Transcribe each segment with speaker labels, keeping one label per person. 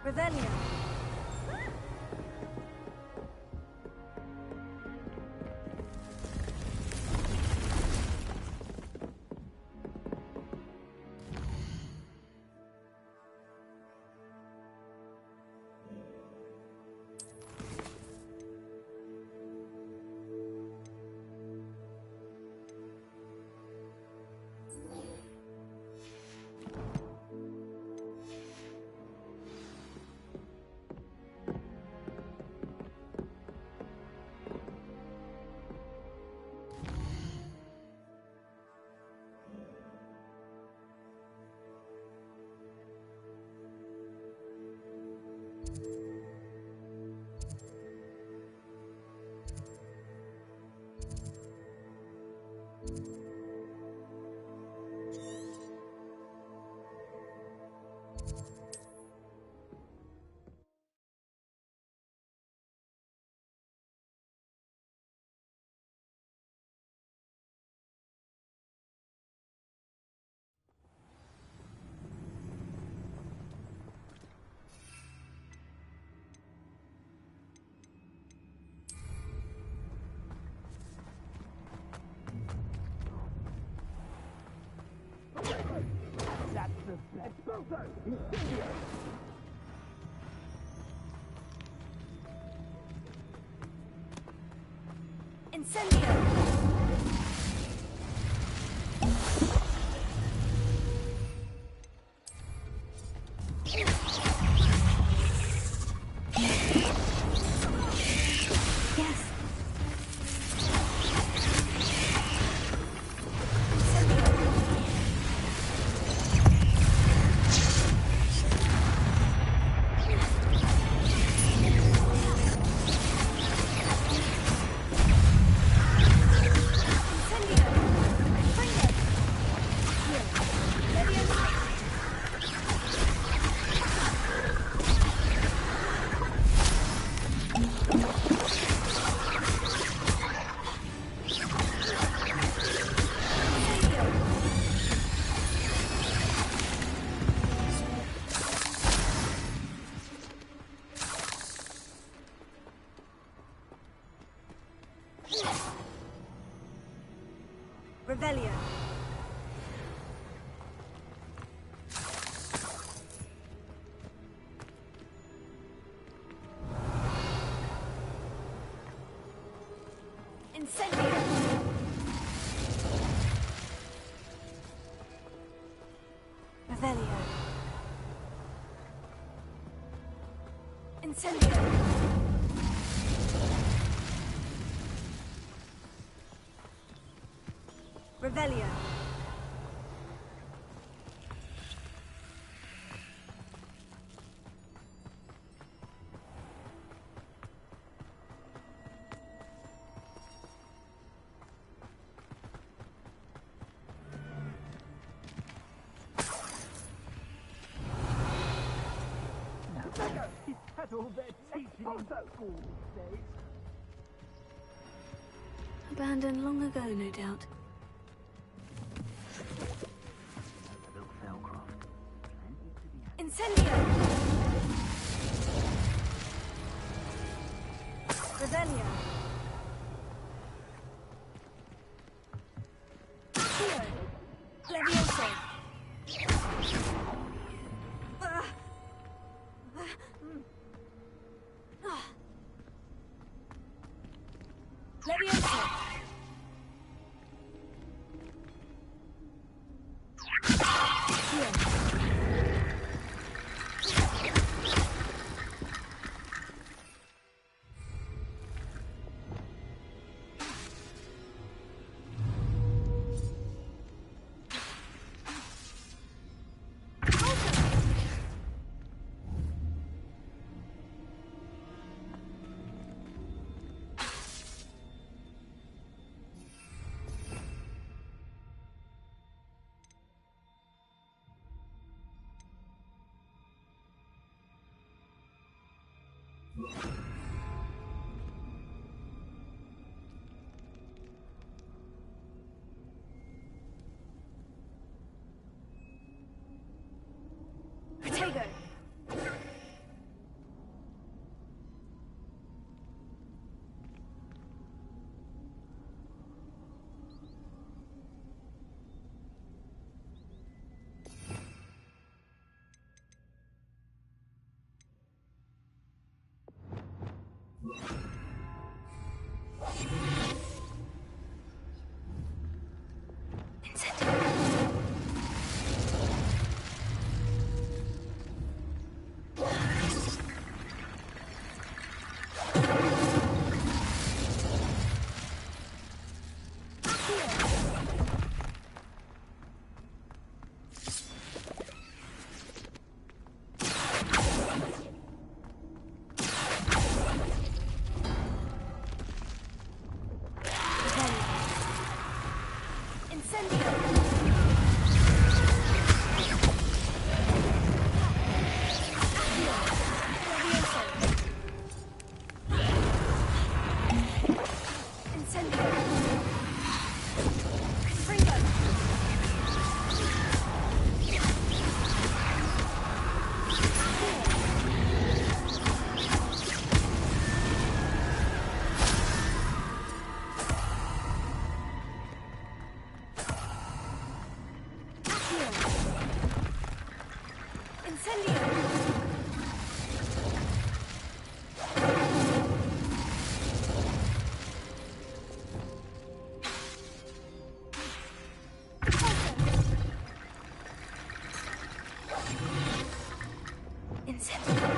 Speaker 1: Rebellion.
Speaker 2: Booter!
Speaker 1: Incendio! Rebellion. Incendio. Rebellion. Incendio. Rebellion.
Speaker 2: He's had all their teaching in school these days.
Speaker 3: Abandoned long ago, no doubt.
Speaker 1: Incendio! Rebellion! Here! Levioso! Levioso! Potato! Incendio. Incendio.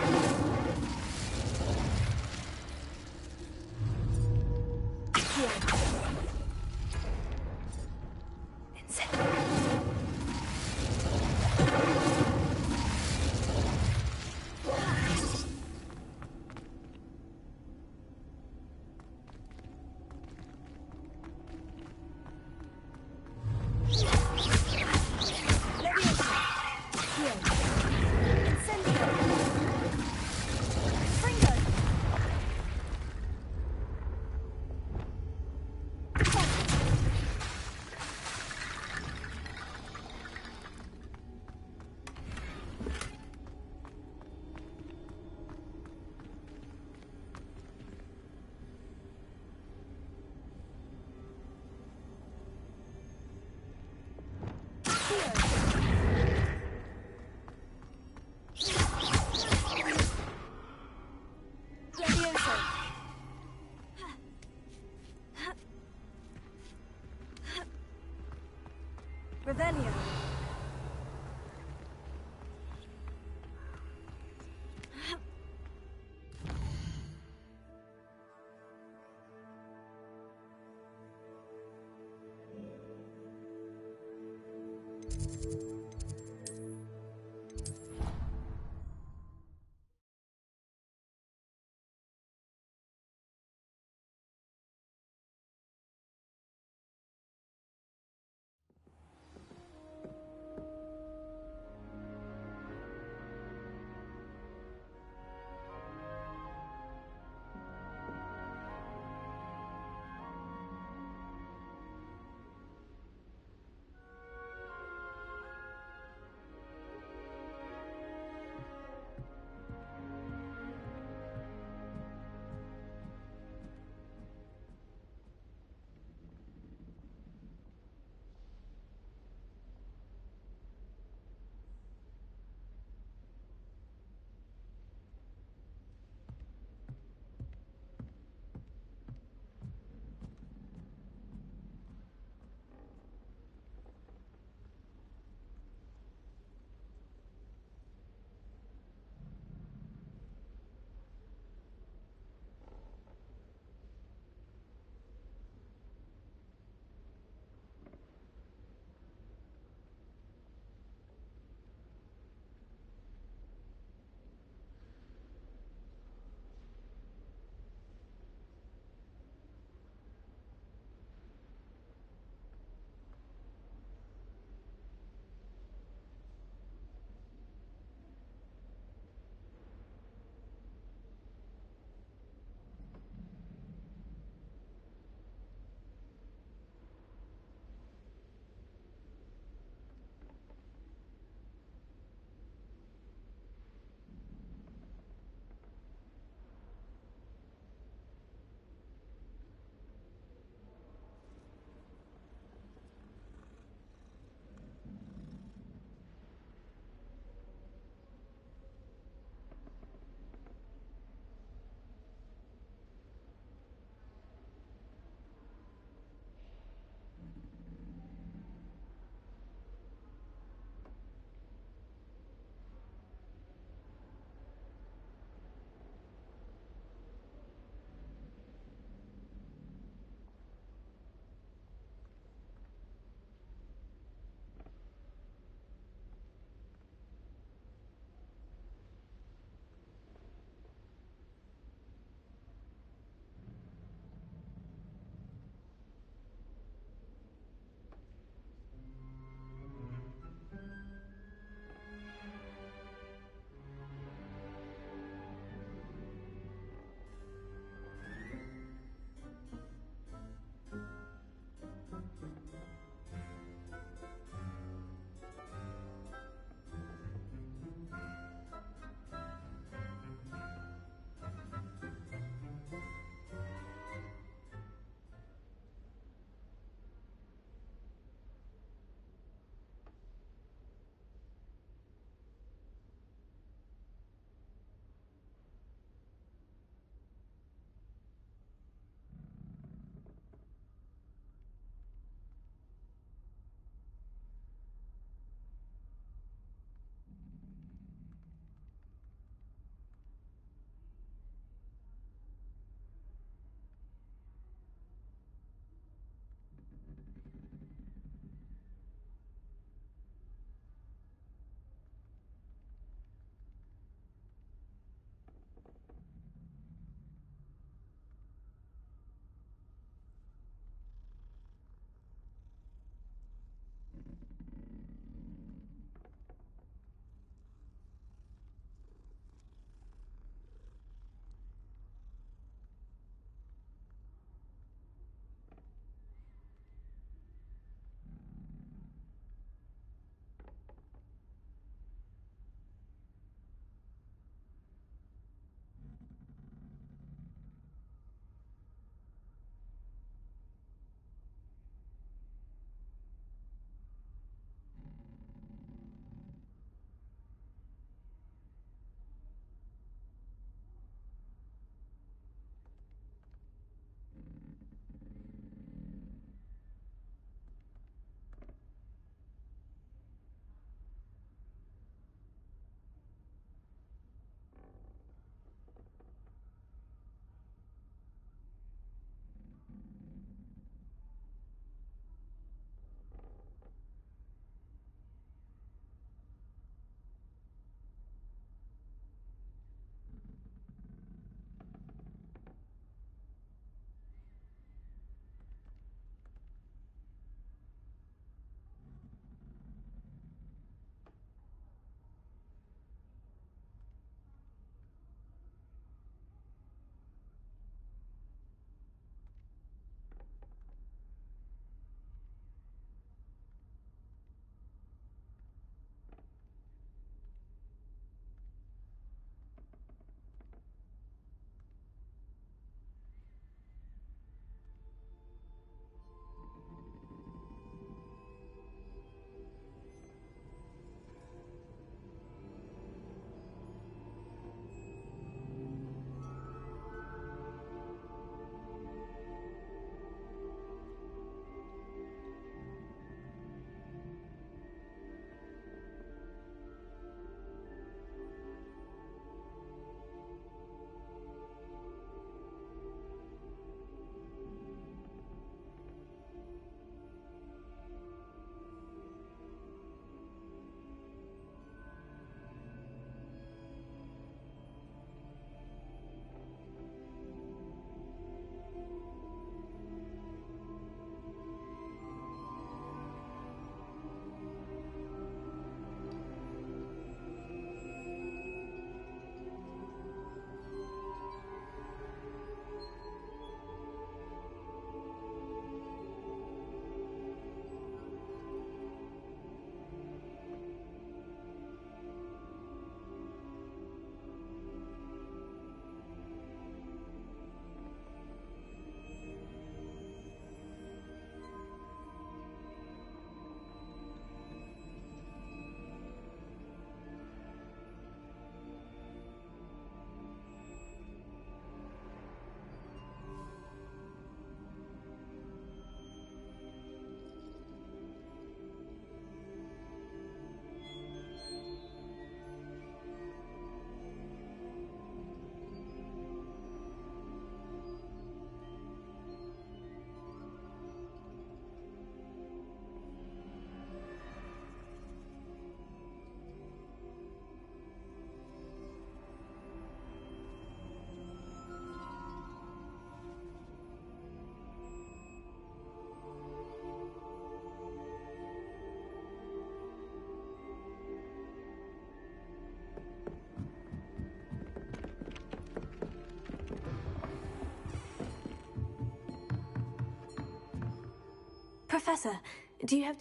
Speaker 3: Professor, do you have...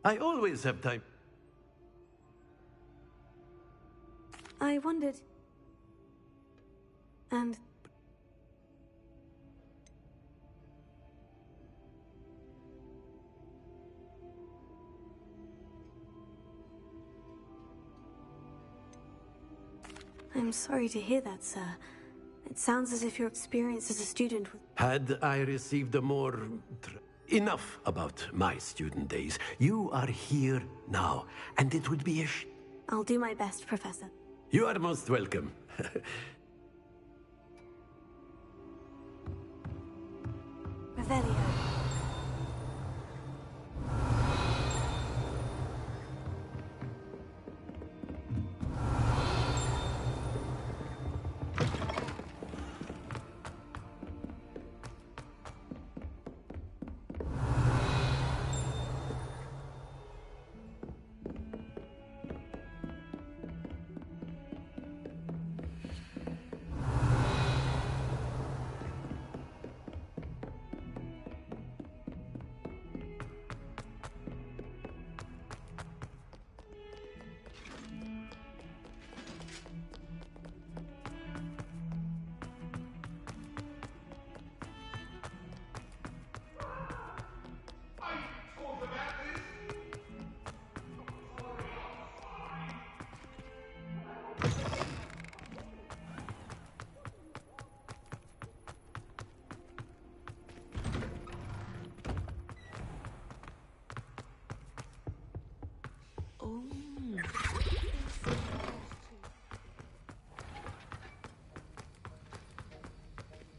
Speaker 4: I always have time.
Speaker 3: I wondered... And... I'm sorry to hear that, sir. It sounds as if your experience as a student was...
Speaker 4: Had I received a more... enough about my student days. You are here now, and it would be a
Speaker 3: I'll do my best, Professor.
Speaker 4: You are most welcome.
Speaker 1: Revelio.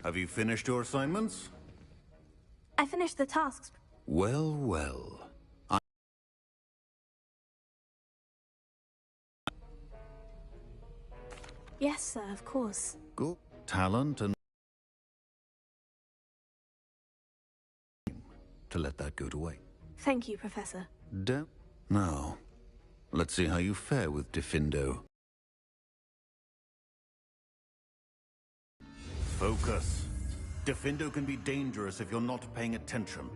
Speaker 5: Have you finished your assignments?
Speaker 3: I finished the tasks.
Speaker 5: Well, well.
Speaker 3: Yes, sir, of course.
Speaker 5: Good talent and... to let that go to waste.
Speaker 3: Thank you, Professor.
Speaker 5: Now, let's see how you fare with Defindo. Focus. Defindo can be dangerous if you're not paying attention.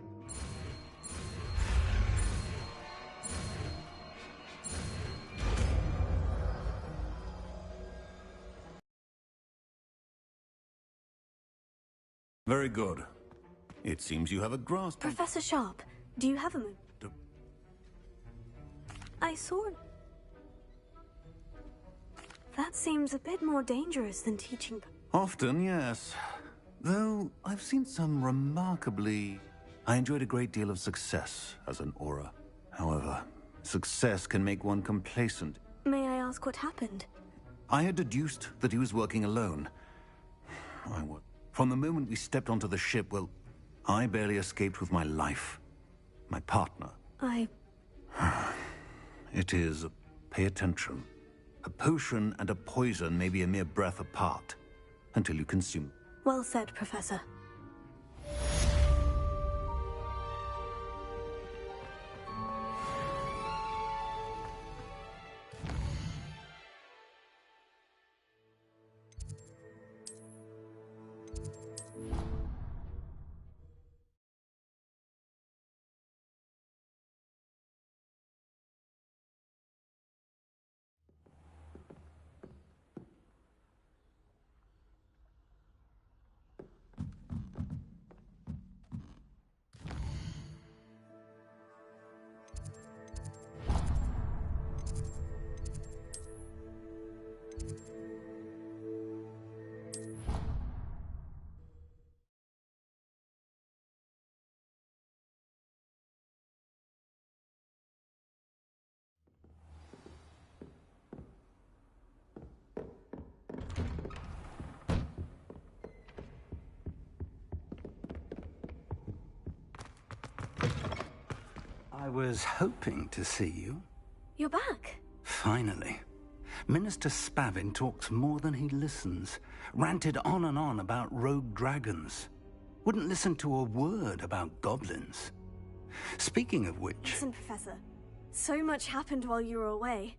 Speaker 5: Very good. It seems you have a grasp.
Speaker 3: Professor Sharp, do you have a moment? I saw... That seems a bit more dangerous than teaching...
Speaker 5: Often, yes. Though, I've seen some remarkably... I enjoyed a great deal of success as an aura. However, success can make one complacent.
Speaker 3: May I ask what happened?
Speaker 5: I had deduced that he was working alone. From the moment we stepped onto the ship, well, I barely escaped with my life. My partner. It is... pay attention. A potion and a poison may be a mere breath apart, until you consume.
Speaker 3: Well said, Professor.
Speaker 6: I was hoping to see you.
Speaker 3: You're back.
Speaker 6: Finally. Minister Spavin talks more than he listens. Ranted on and on about rogue dragons. Wouldn't listen to a word about goblins. Speaking of which...
Speaker 3: Listen, Professor. So much happened while you were away.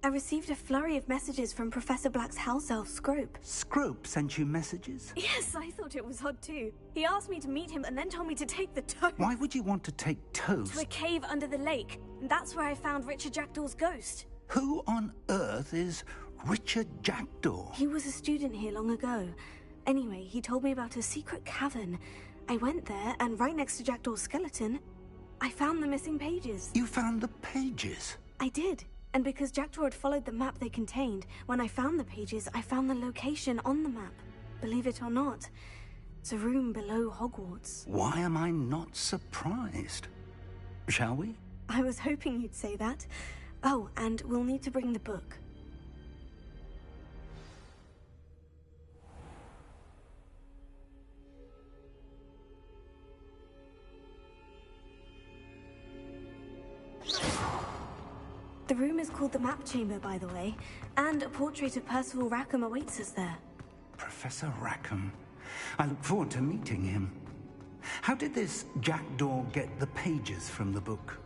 Speaker 3: I received a flurry of messages from Professor Black's house elf, Scrope.
Speaker 6: Scrope sent you messages?
Speaker 3: Yes, I thought it was odd too. He asked me to meet him and then told me to take the toast.
Speaker 6: Why would you want to take toast?
Speaker 3: To a cave under the lake. And that's where I found Richard Jackdaw's ghost.
Speaker 6: Who on earth is Richard Jackdaw?
Speaker 3: He was a student here long ago. Anyway, he told me about a secret cavern. I went there, and right next to Jackdaw's skeleton, I found the missing pages.
Speaker 6: You found the pages?
Speaker 3: I did. And because Jackdaw had followed the map they contained, when I found the pages, I found the location on the map. Believe it or not, it's a room below Hogwarts.
Speaker 6: Why am I not surprised? Shall we?
Speaker 3: I was hoping you'd say that. Oh, and we'll need to bring the book. The room is called the Map Chamber, by the way, and a portrait of Percival Rackham awaits us there.
Speaker 6: Professor Rackham. I look forward to meeting him. How did this Jackdaw get the pages from the book?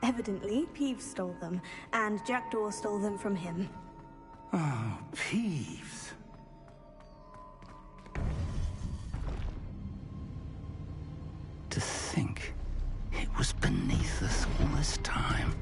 Speaker 3: Evidently, Peeves stole them, and Jackdaw stole them from him.
Speaker 6: Oh, Peeves. To think it was beneath us all this time.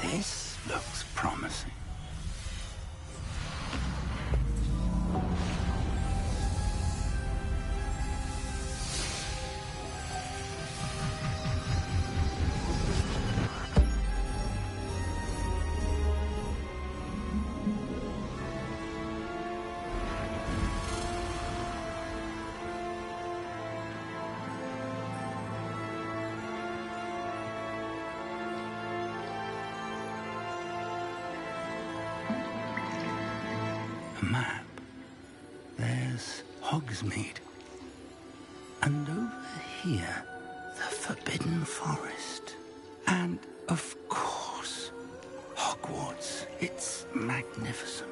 Speaker 6: This looks promising. Map. There's Hogsmeade. And over here, the Forbidden Forest. And, of course, Hogwarts. It's magnificent.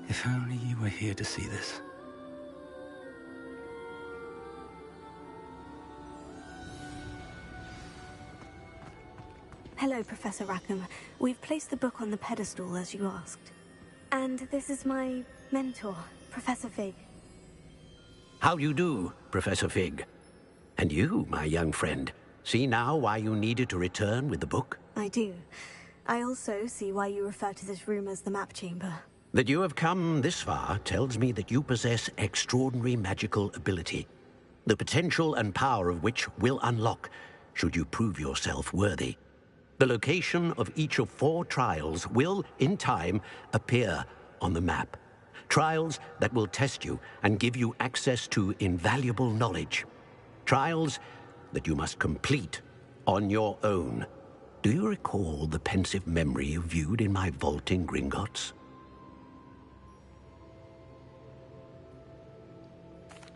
Speaker 6: If only you were here to see this.
Speaker 3: Hello, Professor Rackham. We've placed the book on the pedestal, as you asked. And this is my mentor, Professor Fig.
Speaker 4: How you do, Professor Fig? And you, my young friend, see now why you needed to return with the book?
Speaker 3: I do. I also see why you refer to this room as the Map Chamber.
Speaker 4: That you have come this far tells me that you possess extraordinary magical ability, the potential and power of which will unlock should you prove yourself worthy. The location of each of 4 trials will, in time, appear on the map. Trials that will test you and give you access to invaluable knowledge. Trials that you must complete on your own. Do you recall the pensive memory you viewed in my vault in Gringotts?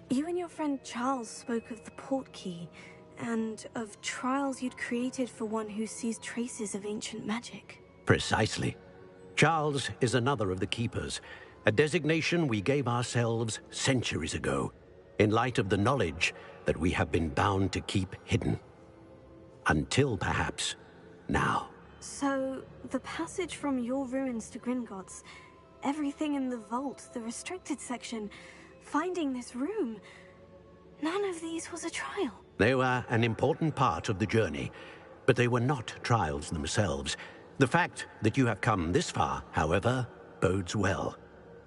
Speaker 3: You and your friend Charles spoke of the portkey, and of trials you'd created for one who sees traces of ancient magic.
Speaker 4: Precisely. Charles is another of the Keepers, a designation we gave ourselves centuries ago, in light of the knowledge that we have been bound to keep hidden. Until, perhaps, now.
Speaker 3: So, the passage from your ruins to Gringotts, everything in the vault, the restricted section, finding this room, none of these was a trial.
Speaker 4: They were an important part of the journey, but they were not trials themselves. The fact that you have come this far, however, bodes well.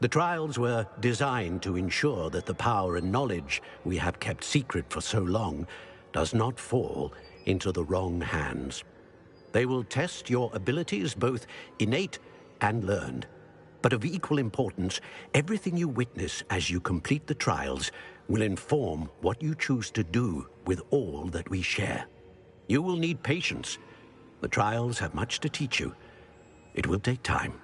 Speaker 4: The trials were designed to ensure that the power and knowledge we have kept secret for so long does not fall into the wrong hands. They will test your abilities, both innate and learned. But of equal importance, everything you witness as you complete the trials will inform what you choose to do with all that we share. You will need patience. The trials have much to teach you. It will take time.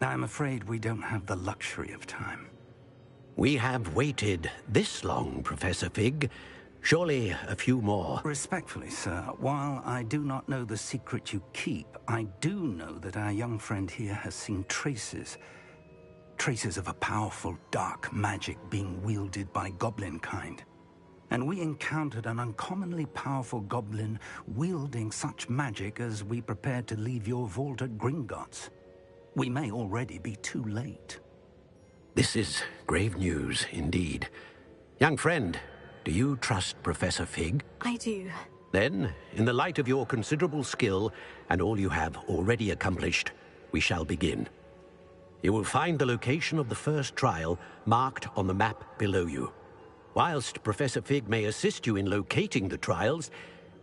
Speaker 6: I'm afraid we don't have the luxury of time.
Speaker 4: We have waited this long, Professor Fig. Surely a few more.
Speaker 6: Respectfully, sir, while I do not know the secret you keep, I do know that our young friend here has seen traces of a powerful dark magic being wielded by goblin kind. And we encountered an uncommonly powerful goblin wielding such magic as we prepared to leave your vault at Gringotts. We may already be too late.
Speaker 4: This is grave news indeed. Young friend, do you trust Professor Fig?
Speaker 3: I do.
Speaker 4: Then, in the light of your considerable skill and all you have already accomplished, we shall begin. You will find the location of the first trial marked on the map below you. Whilst Professor Fig may assist you in locating the trials,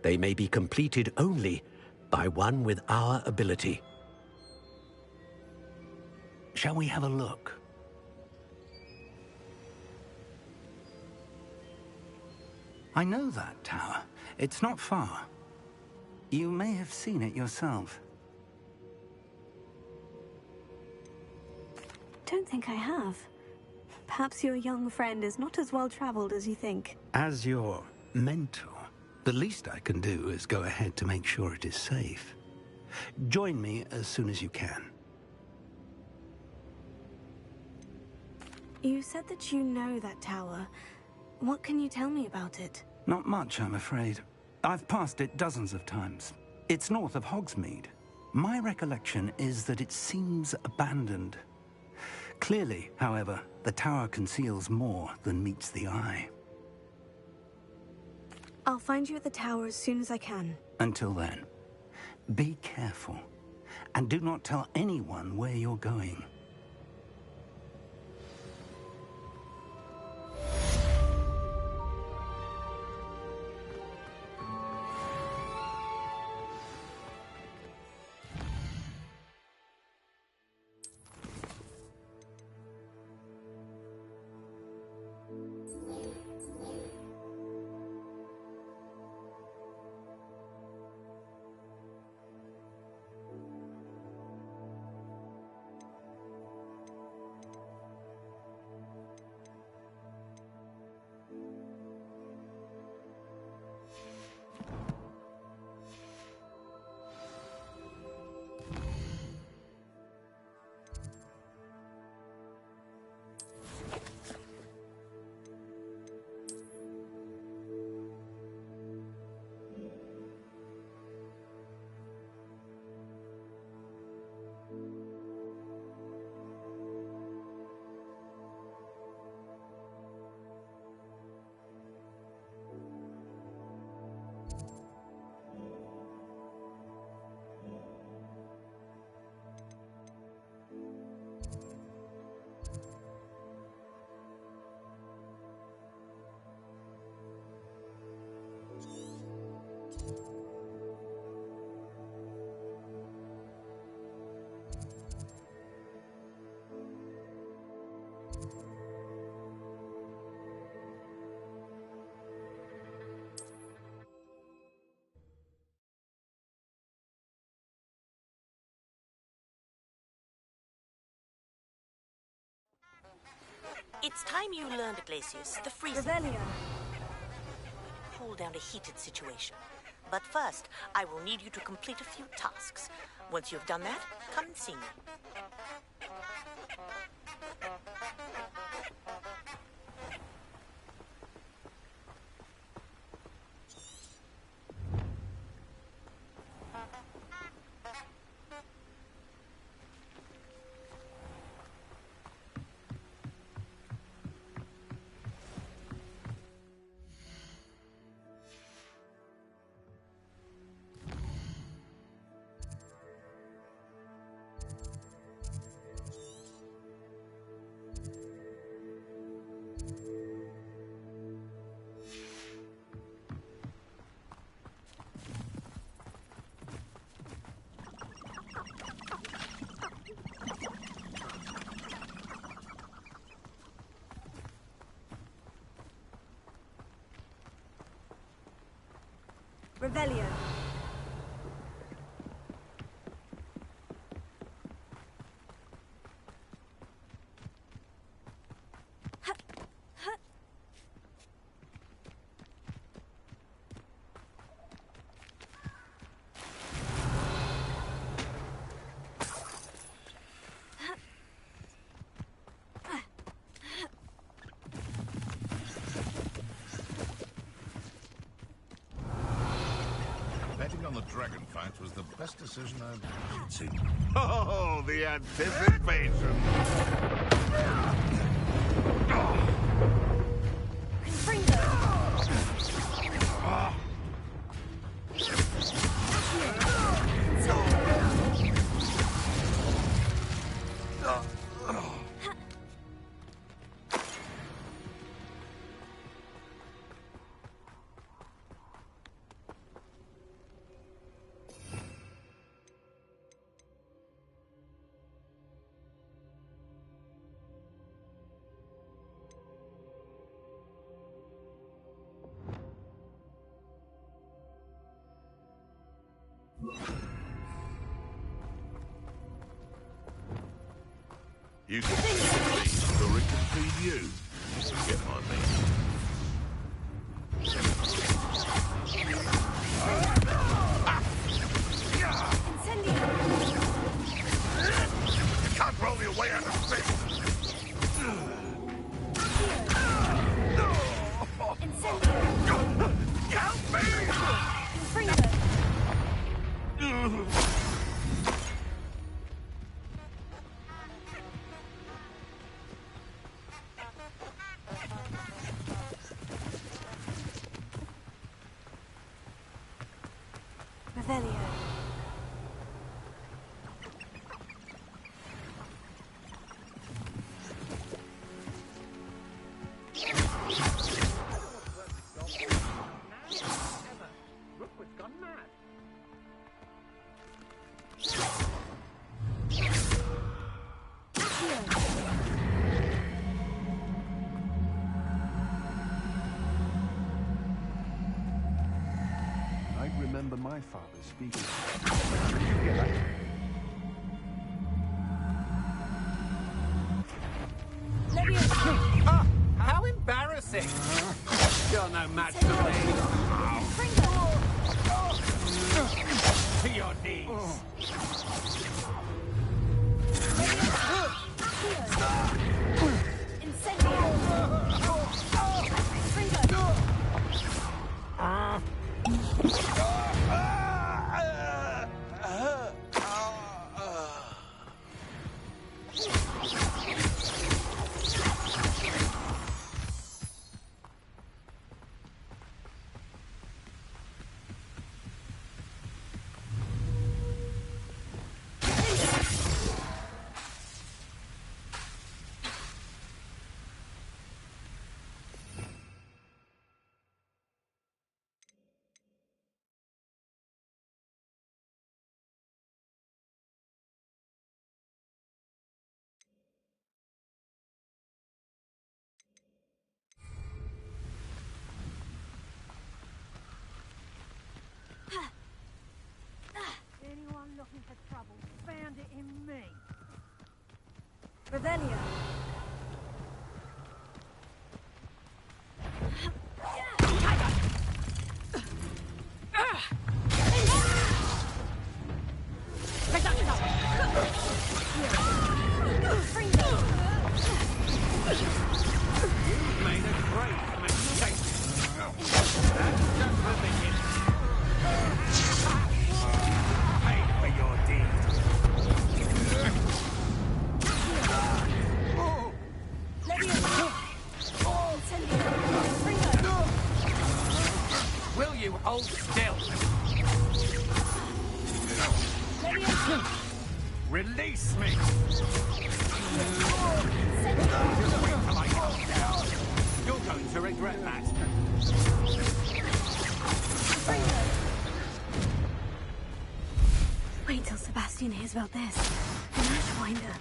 Speaker 4: they may be completed only by one with our ability.
Speaker 6: Shall we have a look? I know that tower. It's not far. You may have seen it yourself.
Speaker 3: Don't think I have. Perhaps your young friend is not as well-traveled as you think.
Speaker 6: As your mentor, the least I can do is go ahead to make sure it is safe. Join me as soon as you can.
Speaker 3: You said that you know that tower. What can you tell me about it?
Speaker 6: Not much, I'm afraid. I've passed it dozens of times. It's north of Hogsmeade. My recollection is that it seems abandoned. Clearly, however, the tower conceals more than meets the eye.
Speaker 3: I'll find you at the tower as soon as I can.
Speaker 6: Until then, be careful, and do not tell anyone where you're going.
Speaker 1: It's time you learned, Glacius, the freeze.
Speaker 3: Revelio.
Speaker 1: Hold down a heated situation. But first, I will need you to complete a few tasks. Once you've done that, come and see me.
Speaker 3: Revelio.
Speaker 7: Betting on the dragon fight was the best decision I've seen. Oh, the anticipation! You can feed me, or it can feed you. You get my meaning. You can't roll your way out of space. Help me!
Speaker 3: Revelio.
Speaker 2: Rookwood's gone mad.
Speaker 8: I remember my father speaking. Did you get that?
Speaker 2: Ah, how embarrassing! You're no match for me. To your knees. Anyone looking for trouble found it in me.
Speaker 3: Revelio.
Speaker 2: You've made a great mistake. That's just the beginning. Pay for your deeds. Will you hold still? Release me! Just wait till I calm down. You're going to regret that.
Speaker 3: Wait till Sebastian hears about this. An Ashwinder.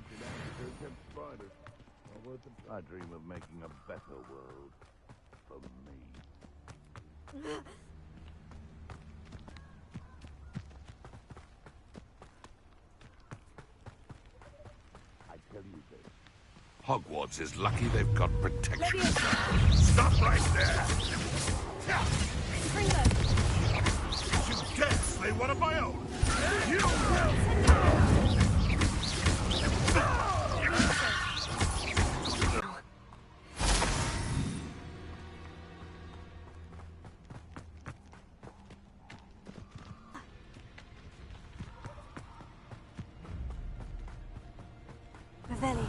Speaker 7: wanted answers kept spider. Well worth it. I dream of making a better world for me. I tell you this. Hogwarts is lucky they've got protection. Stop right there! You dare slay one of my own! You will!
Speaker 3: Revelio.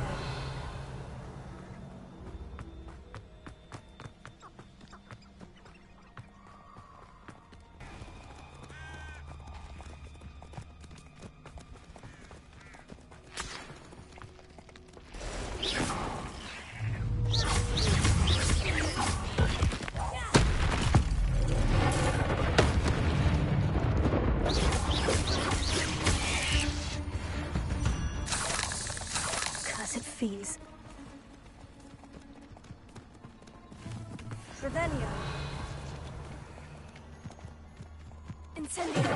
Speaker 3: Cursed fiends. Revelio. Incendio.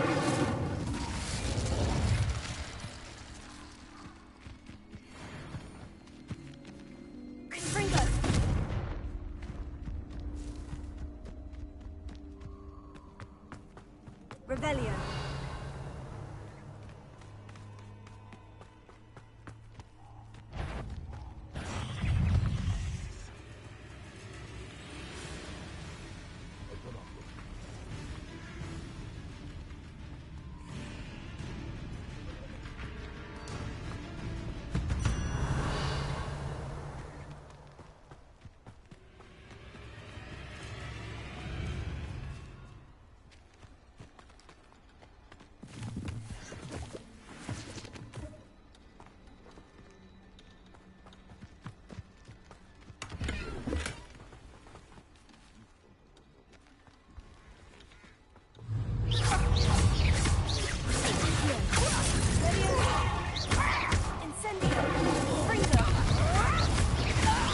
Speaker 3: Confringo. Revelio.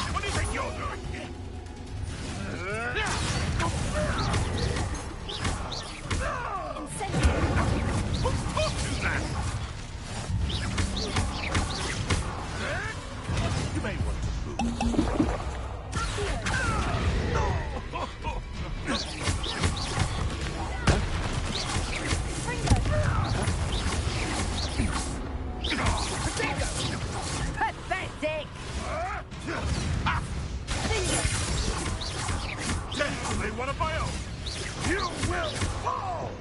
Speaker 7: What do you think you're doing here? Who taught you that? You may want to move.
Speaker 9: Pathetic!
Speaker 7: Definitely one of my own. You will fall.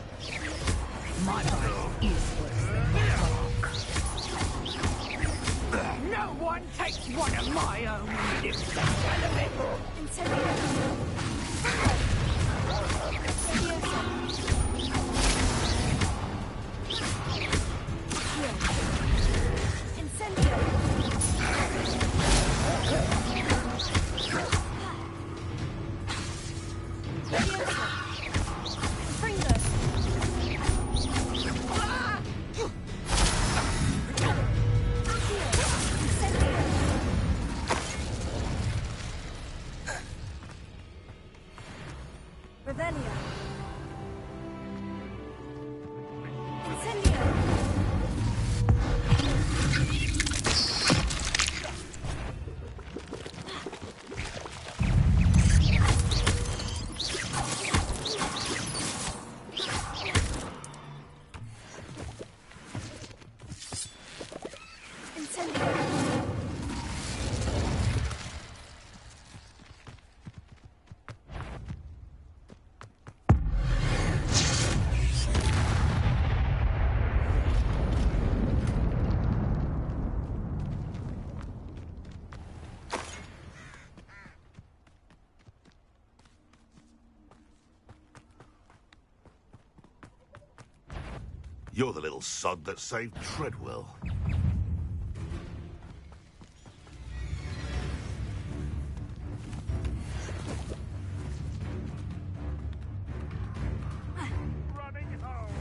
Speaker 9: My life is worse than no one takes one of my own and lives the hell of it!
Speaker 3: Incendio. Incendio. Confringo. Revelio. Incendio. Incendio.
Speaker 7: You're the little sod that saved Treadwell. Running home.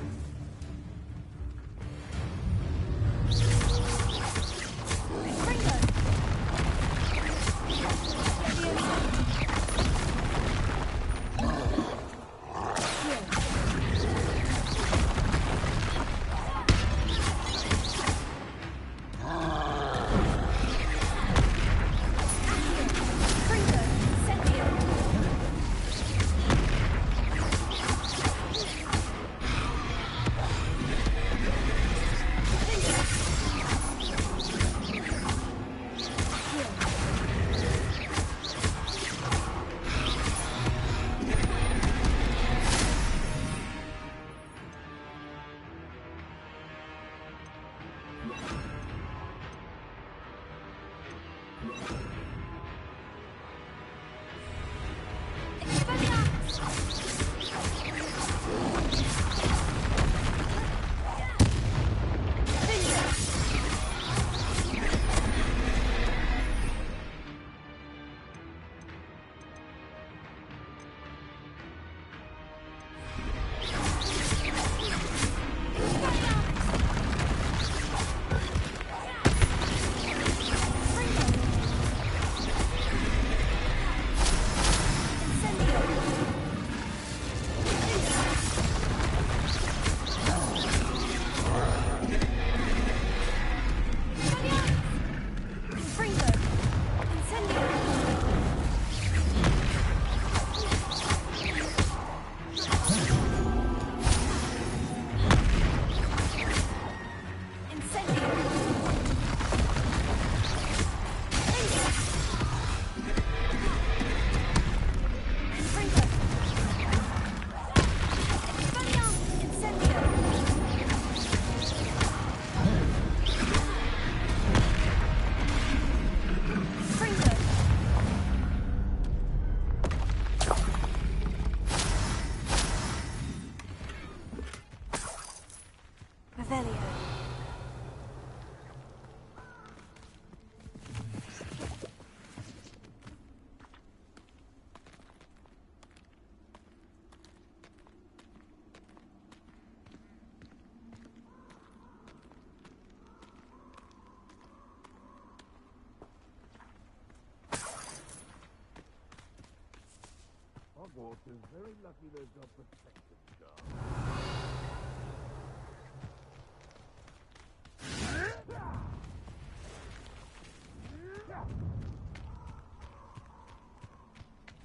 Speaker 7: Hogwarts is very lucky they've got protective guards.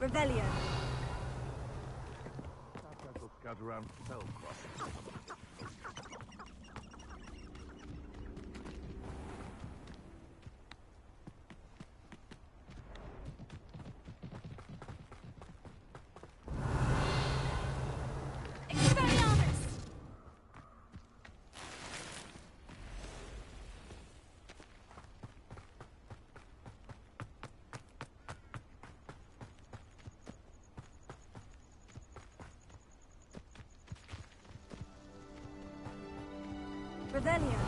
Speaker 10: Revelio.
Speaker 7: Perhaps will scout around Spellcroft.
Speaker 10: Revelio.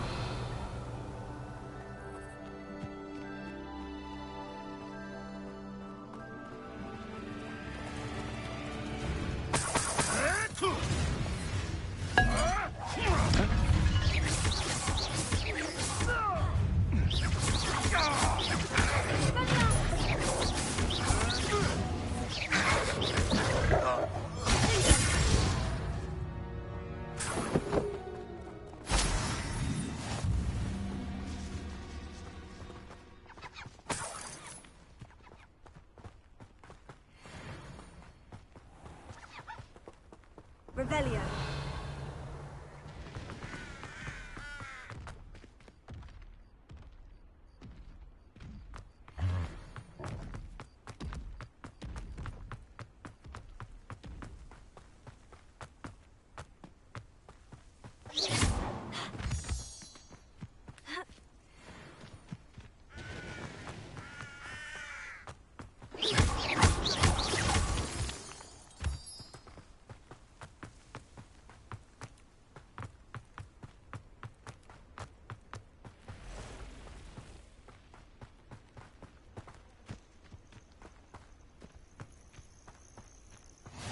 Speaker 10: Revelio.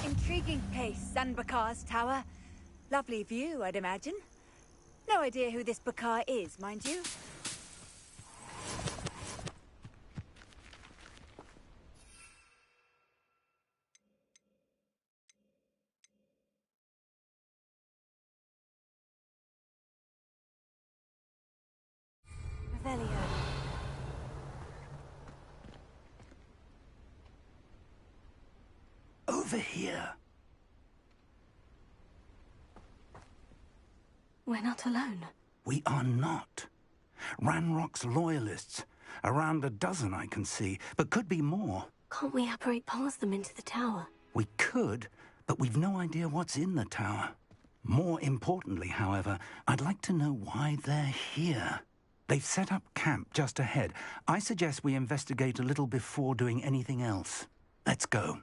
Speaker 10: Intriguing place, Zanbakar's tower. Lovely view, I'd imagine. No idea who this Bakar is, mind you. Revelio.
Speaker 6: Over here.
Speaker 3: We're not alone.
Speaker 6: We are not. Ranrock's loyalists. Around a dozen I can see, but could be more.
Speaker 3: Can't we apparate past them into the tower?
Speaker 6: We could, but we've no idea what's in the tower. More importantly, however, I'd like to know why they're here. They've set up camp just ahead. I suggest we investigate a little before doing anything else. Let's go.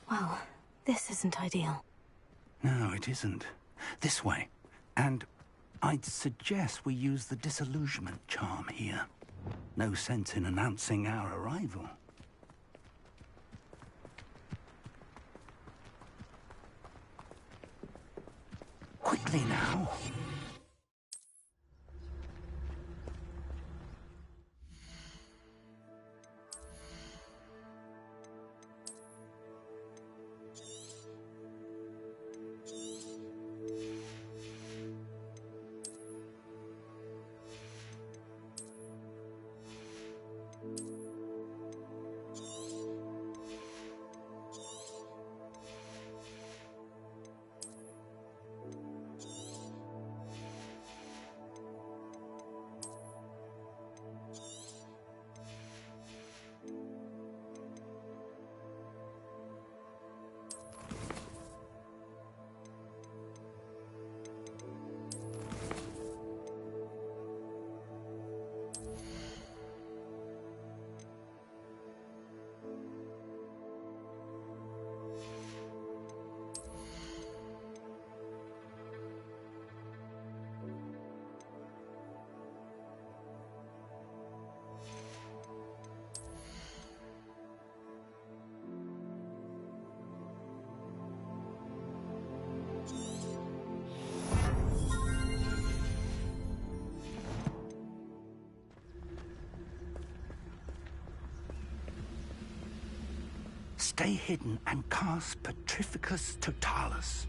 Speaker 3: Well, this isn't ideal.
Speaker 6: No, it isn't. This way. And I'd suggest we use the disillusionment charm here. No sense in announcing our arrival. Quickly now. Stay hidden and cast Petrificus Totalis.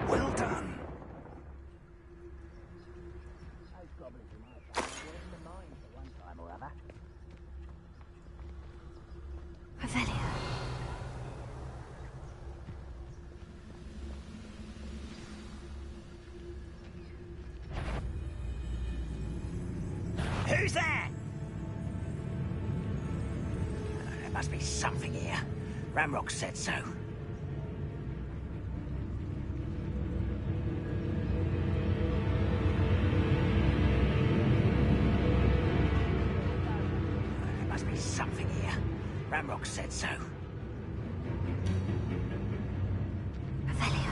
Speaker 6: Well done.
Speaker 3: Revelio.
Speaker 11: Who's there? There must be something here. Ramrock said so. There must be something here. Ramrock said so.
Speaker 3: Revelio.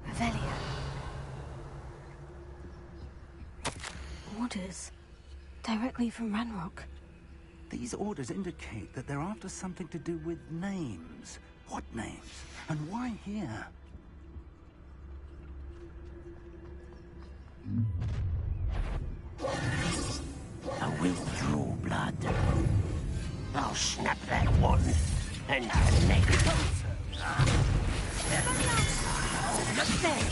Speaker 3: Revelio. Orders. Directly from Ranrock.
Speaker 6: These orders indicate that they're after something to do with names. What names? And why here?
Speaker 4: A withdraw blood. I'll snap that one and connect it. Look there.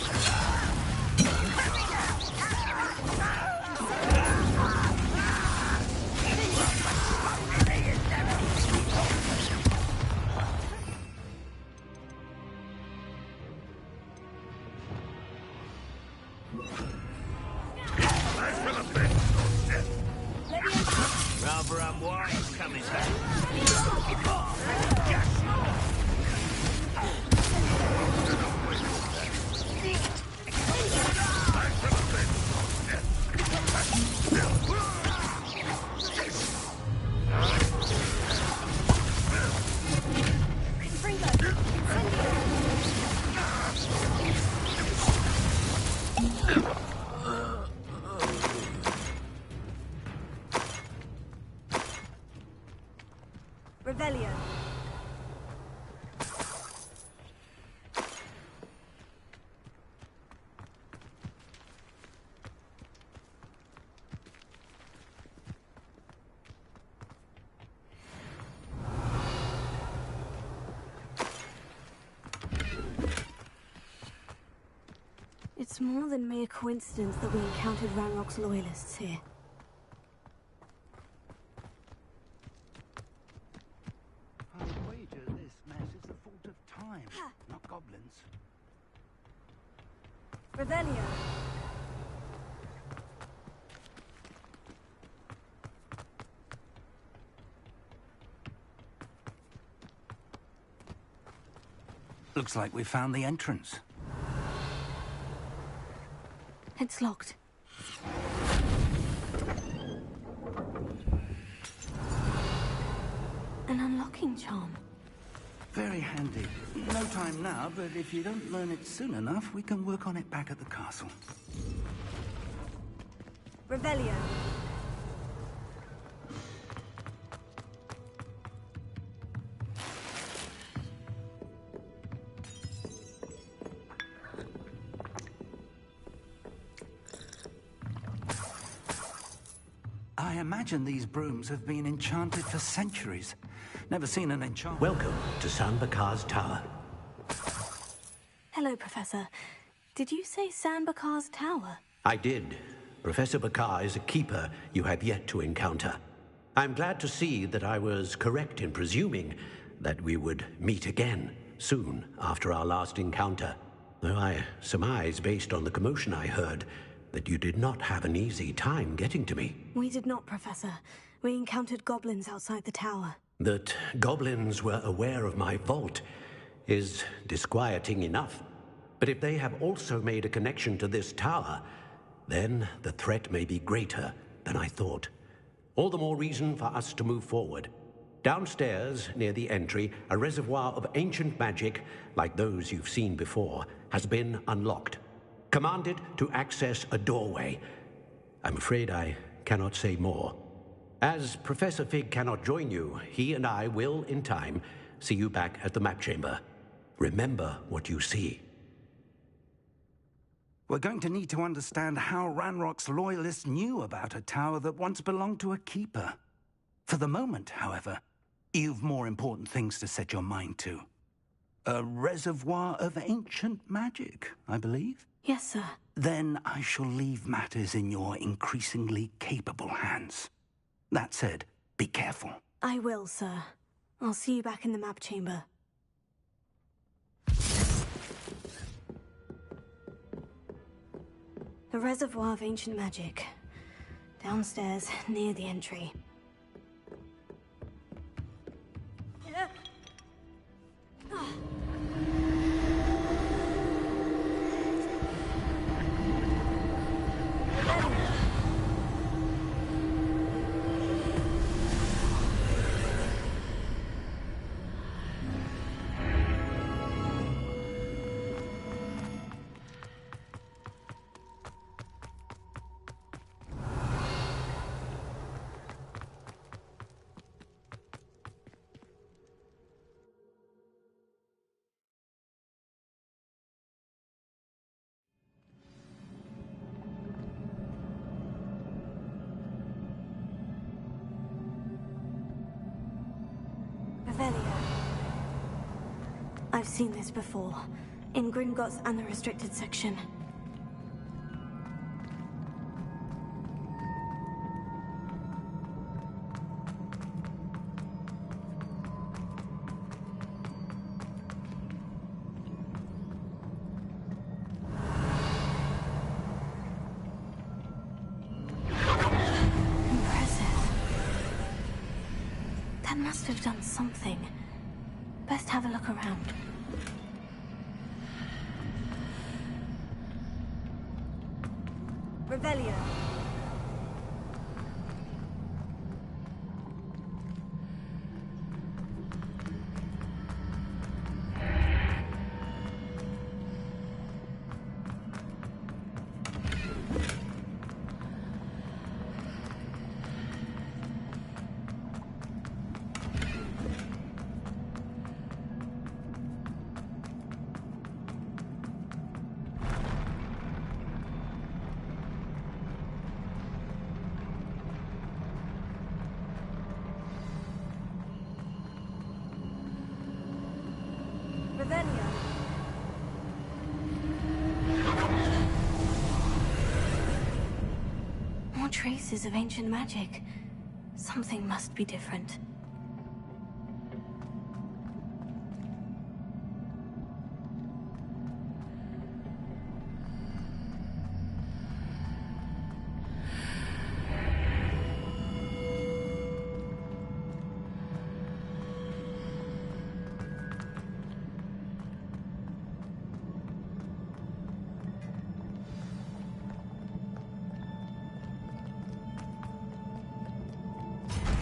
Speaker 2: Rather unwise coming back.
Speaker 3: Revelio. It's more than mere coincidence that we encountered Ranrock's loyalists here.
Speaker 6: I'll wager this mess is the fault of time, not goblins.
Speaker 3: Revelio.
Speaker 6: Looks like we found the entrance.
Speaker 3: It's locked. An unlocking charm.
Speaker 6: Very handy. No time now, but if you don't learn it soon enough, we can work on it back at the castle.
Speaker 3: Revelio.
Speaker 6: I imagine these brooms have been enchanted for centuries. Never seen an enchantment.
Speaker 4: Welcome to San Bakar's Tower.
Speaker 3: Hello, Professor. Did you say San Bakar's Tower?
Speaker 4: I did. Professor Bakar is a keeper you have yet to encounter. I'm glad to see that I was correct in presuming that we would meet again soon after our last encounter. Though I surmise, based on the commotion I heard, that you did not have an easy time getting to me.
Speaker 3: We did not, Professor. We encountered goblins outside the tower.
Speaker 4: That goblins were aware of my vault is disquieting enough. But if they have also made a connection to this tower, then the threat may be greater than I thought. All the more reason for us to move forward. Downstairs, near the entry, a reservoir of ancient magic, like those you've seen before, has been unlocked. Commanded to access a doorway. I'm afraid I cannot say more. As Professor Fig cannot join you, he and I will, in time, see you back at the map chamber. Remember what you see.
Speaker 6: We're going to need to understand how Ranrock's loyalists knew about a tower that once belonged to a keeper. For the moment, however, you've more important things to set your mind to. A reservoir of ancient magic, I believe?
Speaker 3: Yes, sir.
Speaker 6: Then I shall leave matters in your increasingly capable hands. That said, be careful.
Speaker 3: I will, sir. I'll see you back in the map chamber. A reservoir of ancient magic. Downstairs, near the entry.
Speaker 10: Revelio.
Speaker 3: I've seen this before, in Gringotts and the restricted section. Must have done something. Best have a look around.
Speaker 10: Revelio.
Speaker 3: More traces of ancient magic. Something must be different.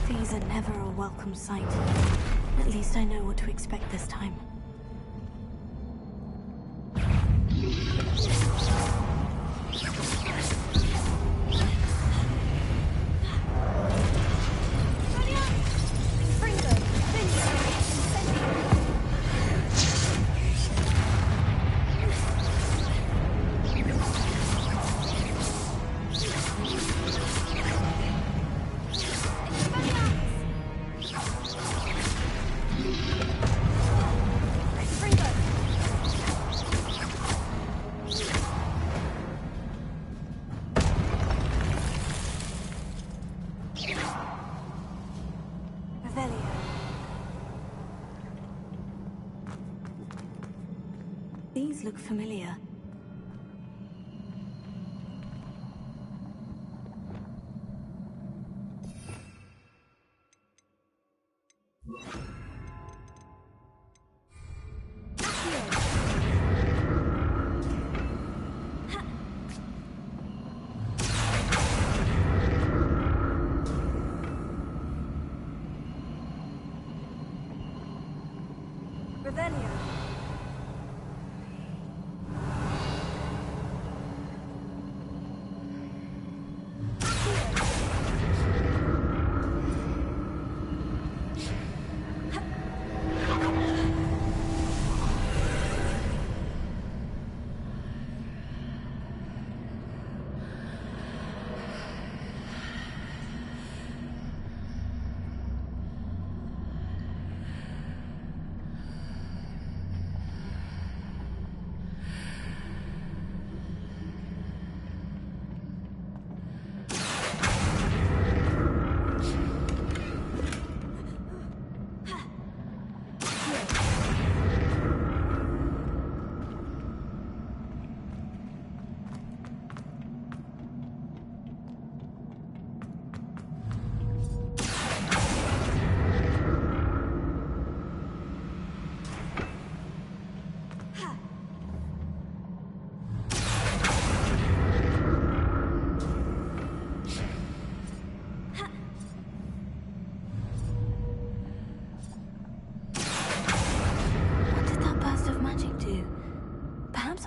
Speaker 3: These are never a welcome sight. At least I know what to expect this time. These look familiar.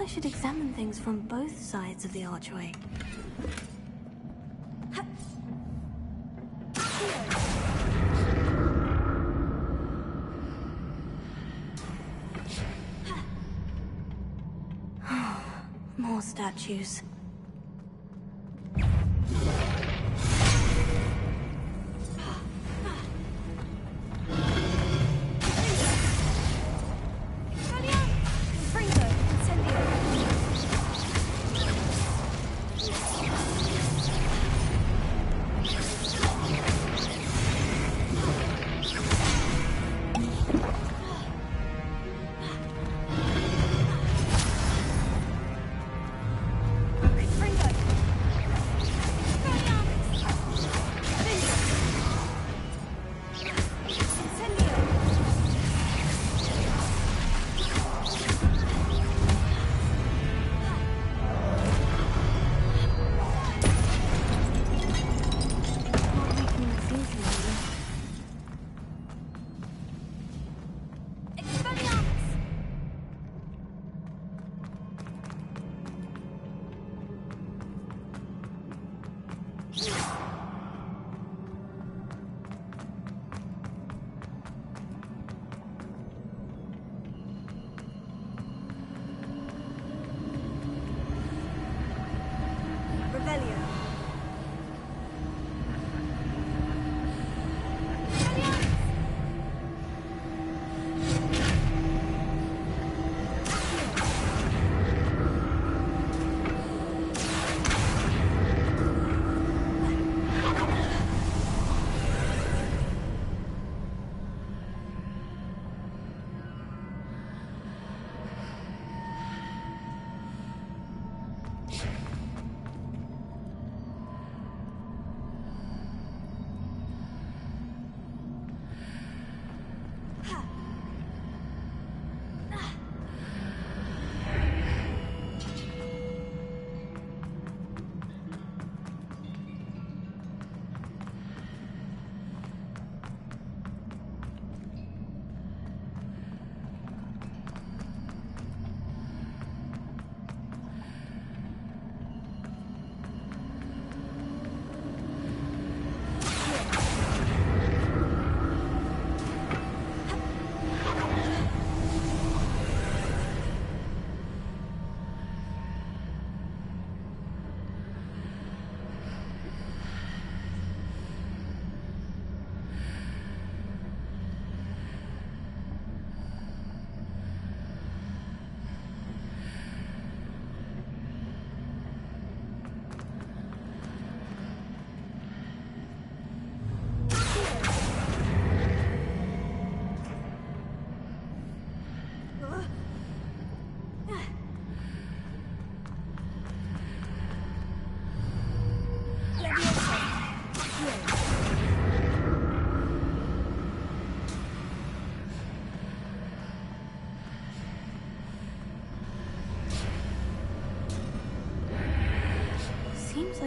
Speaker 3: I should examine things from both sides of the archway. More statues.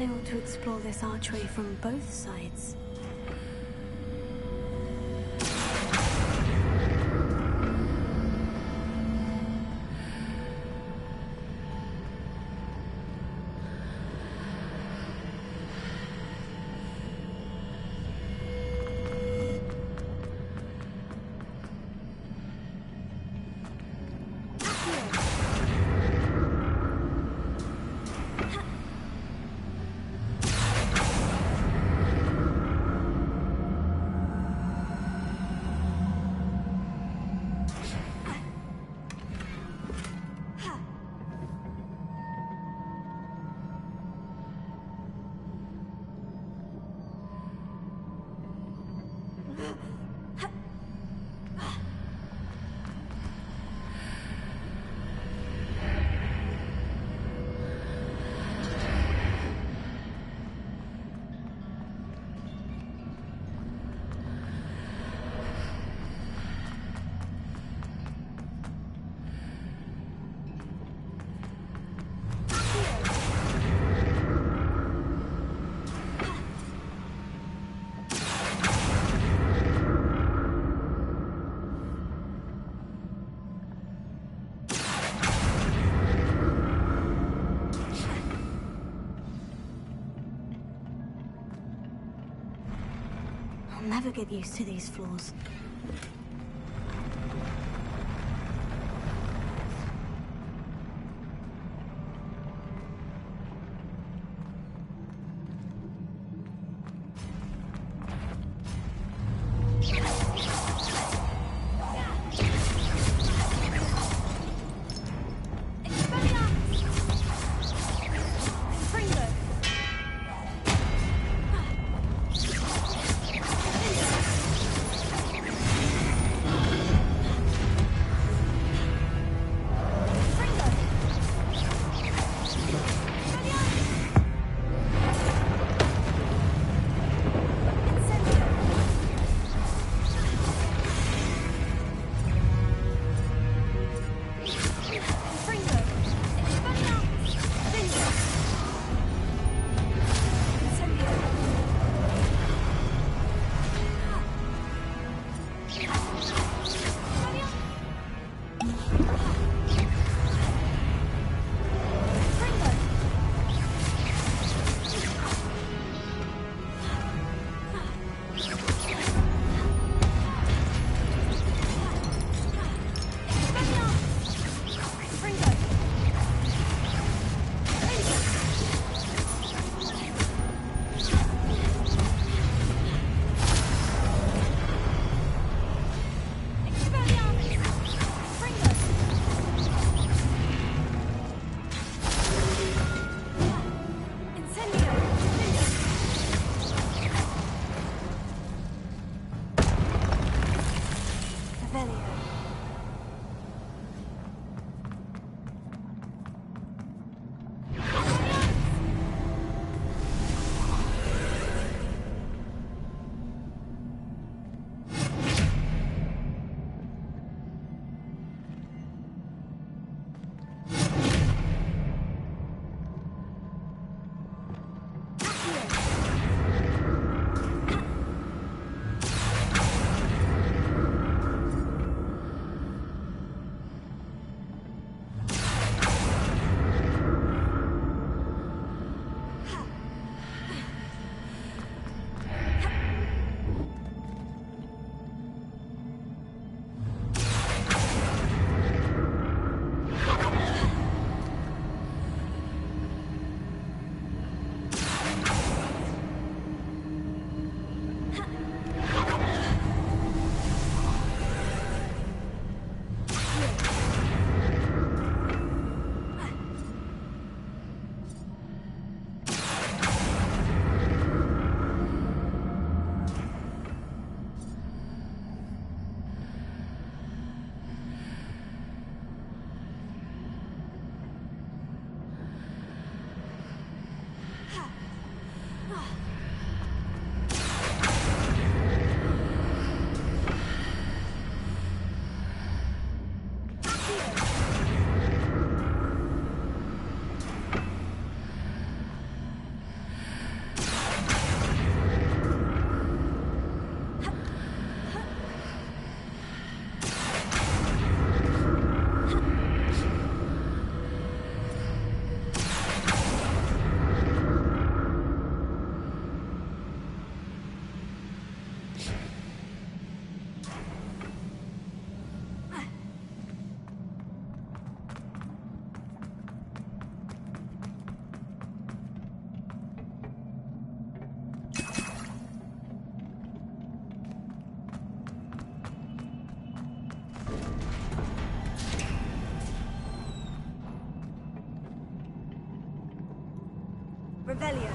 Speaker 3: I ought to explore this archway from both sides. I'll never get used to these floors.
Speaker 10: Revelio.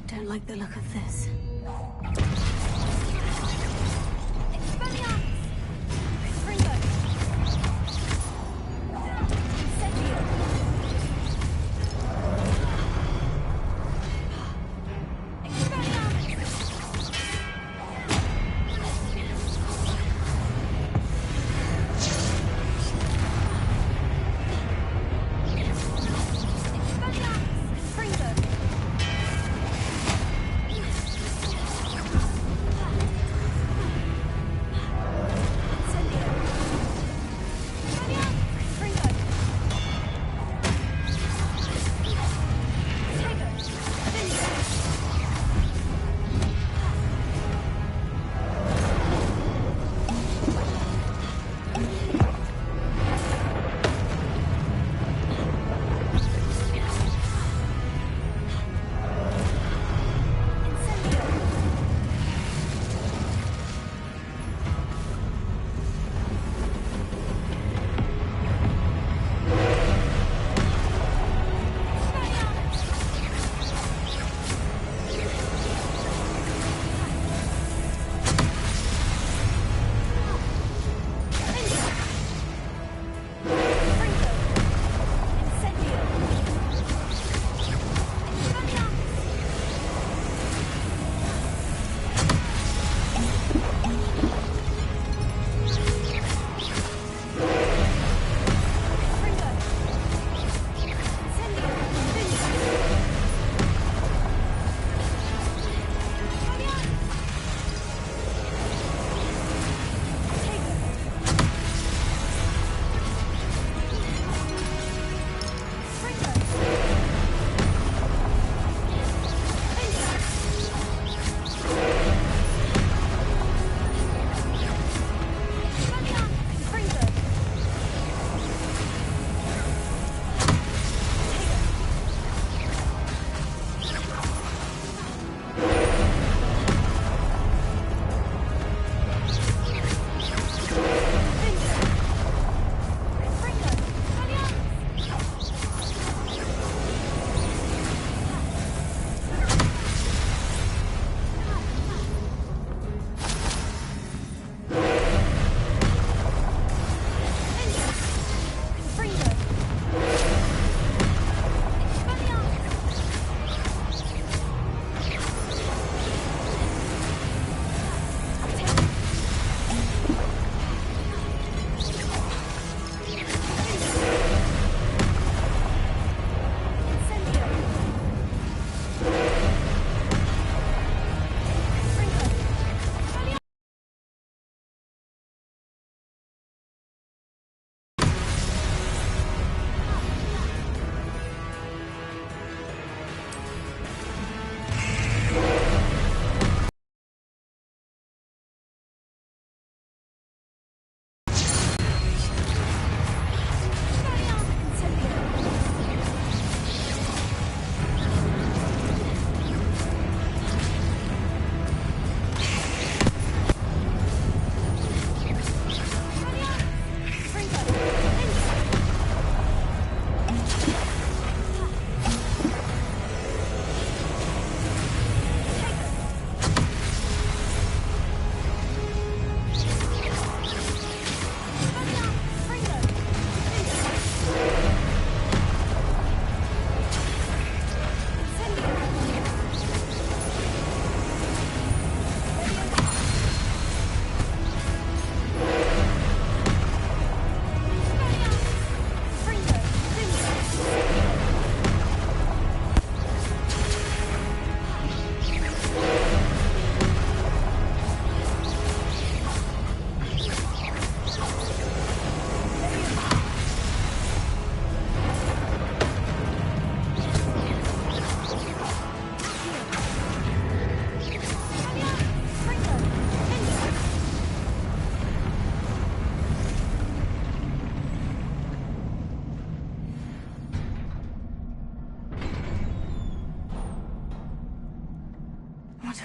Speaker 3: Don't like the look of this.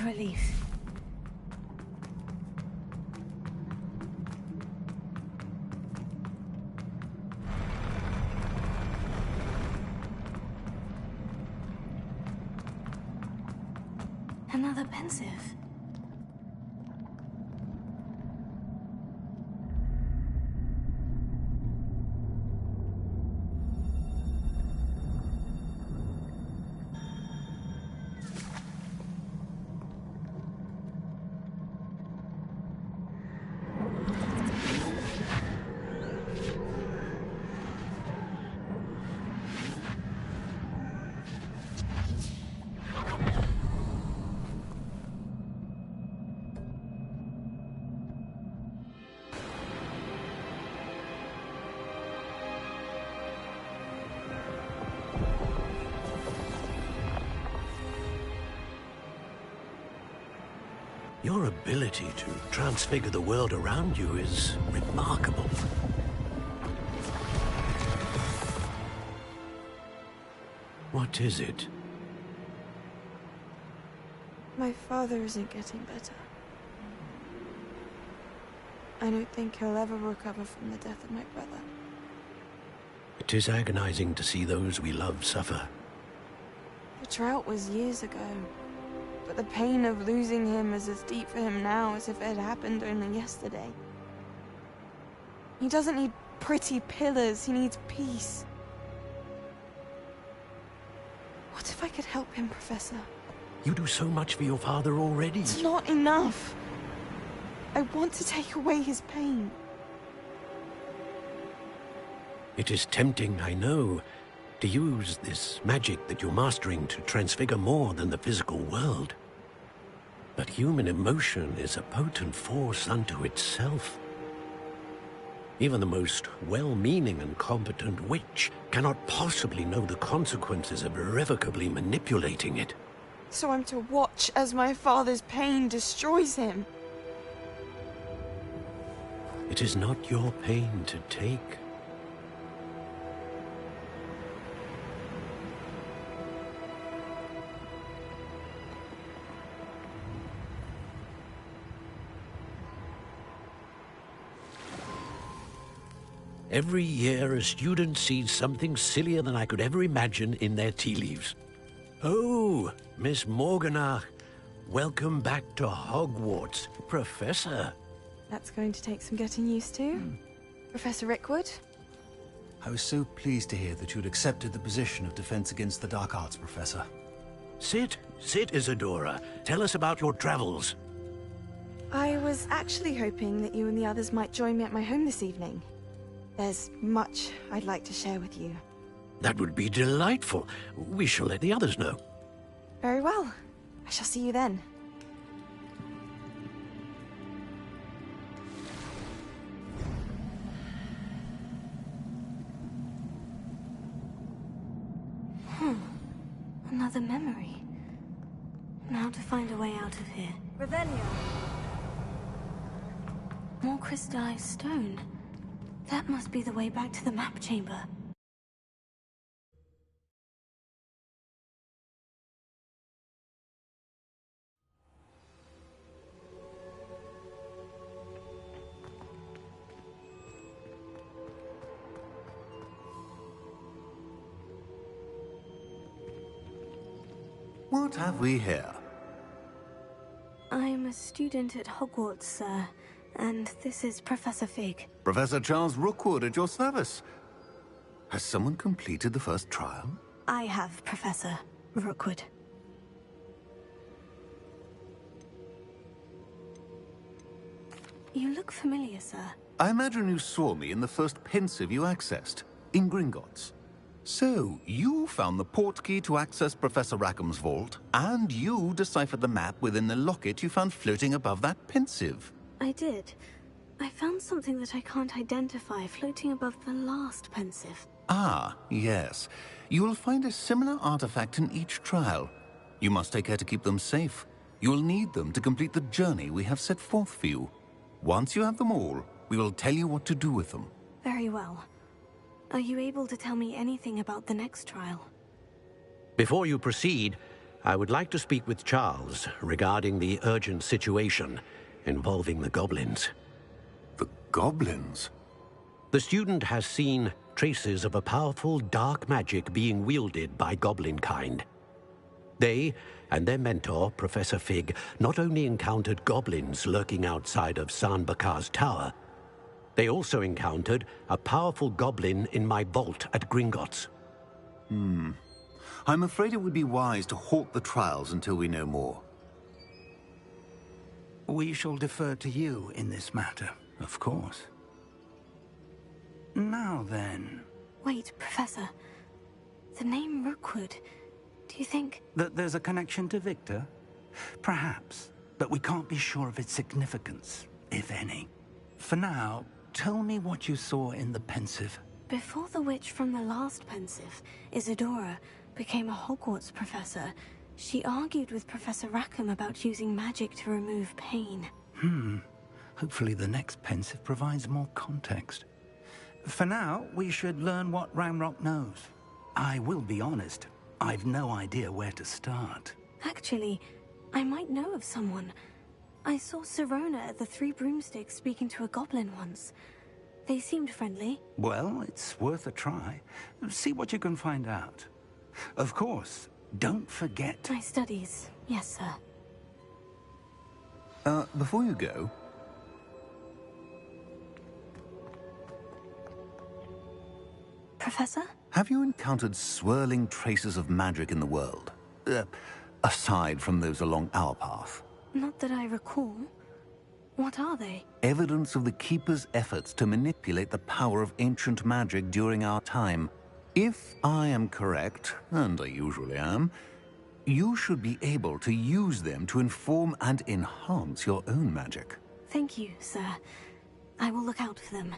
Speaker 3: a relief. Another pensive.
Speaker 4: Your ability to transfigure the world around you is remarkable. What is it?
Speaker 12: My father isn't getting better. I don't think he'll ever recover from the death of my brother.
Speaker 4: It is agonizing to see those we love suffer.
Speaker 12: The drought was years ago. But the pain of losing him is as deep for him now as if it had happened only yesterday. He doesn't need pretty pillars, he needs peace. What if I could help him, Professor?
Speaker 4: You do so much for your father already.
Speaker 12: It's not enough. I want to take away his pain.
Speaker 4: It is tempting, I know, to use this magic that you're mastering to transfigure more than the physical world. But human emotion is a potent force unto itself. Even the most well-meaning and competent witch cannot possibly know the consequences of irrevocably manipulating it.
Speaker 12: So I'm to watch as my father's pain destroys him.
Speaker 4: It is not your pain to take. Every year, a student sees something sillier than I could ever imagine in their tea leaves. Oh, Miss Morganach, welcome back to Hogwarts, Professor.
Speaker 12: That's going to take some getting used to. Professor Rickwood?
Speaker 8: I was so pleased to hear that you'd accepted the position of Defense Against the Dark Arts, Professor.
Speaker 4: Sit, Isadora. Tell us about your travels.
Speaker 12: I was actually hoping that you and the others might join me at my home this evening. There's much I'd like to share with you.
Speaker 4: That would be delightful. We shall let the others know.
Speaker 12: Very well. I shall see you then.
Speaker 3: Another memory. Now to find a way out of here.
Speaker 10: Revelio.
Speaker 3: More crystallized stone. That must be the way back to the map chamber.
Speaker 5: What have we here?
Speaker 3: I'm a student at Hogwarts, sir. And this is Professor Fig.
Speaker 5: Professor Charles Rookwood at your service. Has someone completed the first trial?
Speaker 3: I have, Professor Rookwood. You look familiar, sir.
Speaker 5: I imagine you saw me in the first pensive you accessed, in Gringotts. So, you found the portkey to access Professor Rackham's vault, and you deciphered the map within the locket you found floating above that pensive.
Speaker 3: I did. I found something that I can't identify floating above the last pensive.
Speaker 5: Ah, yes. You will find a similar artifact in each trial. You must take care to keep them safe. You will need them to complete the journey we have set forth for you. Once you have them all, we will tell you what to do with them.
Speaker 3: Very well. Are you able to tell me anything about the next trial?
Speaker 4: Before you proceed, I would like to speak with Charles regarding the urgent situation involving the goblins.
Speaker 5: The goblins?
Speaker 4: The student has seen traces of a powerful dark magic being wielded by goblin kind. They and their mentor, Professor Fig, not only encountered goblins lurking outside of Sanbakar's tower, they also encountered a powerful goblin in my vault at Gringotts.
Speaker 5: I'm afraid it would be wise to halt the trials until we know more.
Speaker 6: We shall defer to you in this matter, of course. Now then...
Speaker 3: Wait, Professor. The name Rookwood. Do you think...
Speaker 6: that there's a connection to Victor? Perhaps, but we can't be sure of its significance, if any. For now, tell me what you saw in the Pensive.
Speaker 3: Before the witch from the last Pensive, Isadora, became a Hogwarts professor, she argued with Professor Rackham about using magic to remove pain.
Speaker 6: Hopefully the next Pensive provides more context. For now, we should learn what Ramrock knows. I will be honest, I've no idea where to start.
Speaker 3: Actually, I might know of someone. I saw Sirona at the Three Broomsticks speaking to a goblin once. They seemed friendly.
Speaker 6: Well, it's worth a try. See what you can find out. Of course, don't forget...
Speaker 3: My studies, yes, sir.
Speaker 5: Before you go...
Speaker 3: Professor?
Speaker 5: Have you encountered swirling traces of magic in the world? Aside from those along our path?
Speaker 3: Not that I recall. What are they?
Speaker 5: Evidence of the Keeper's efforts to manipulate the power of ancient magic during our time. If I am correct, and I usually am, you should be able to use them to inform and enhance your own magic.
Speaker 3: Thank you, sir. I will look out for them.